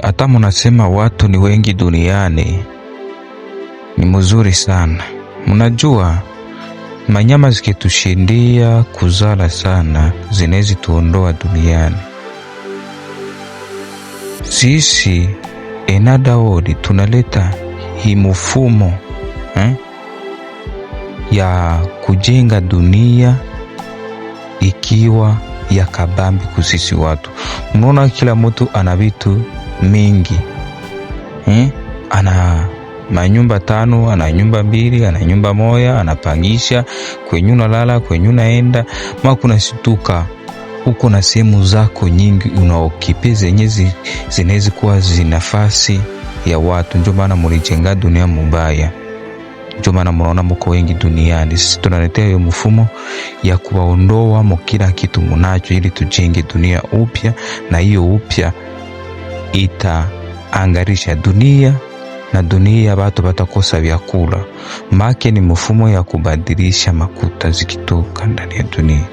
Hata mnasema watu ni wengi duniani, ni mzuri sana. Mnajua manyama zikitushindia kuzala sana, zinezi tuondoa duniani. Sisi enadawodi tunaleta hii mfumo ya kujenga dunia ikiwa ya kabambi kusisi watu. Unaona kila mtu ana vitu mingi. Ana manyumba 5, ana nyumba 2, ana nyumba 1, anapangisha kwenye unalala, kwenye unaenda, kuna situka. Uko na sehemu zako nyingi unaokipe zenye zinaweza kuwa zinafasi ya watu. Ndio maana mlijenga dunia mbaya. Ndio maana mnaona mko wengi duniani. Sisi tunaletea hiyo mfumo ya kuwaondoa kila kitu mnacho ili tujenge dunia upya, na hiyo upya itaangarisha dunia, na dunia watu watakosa vyakula. Make ni mfumo ya kubadilisha makuta zikitoka ndani ya dunia.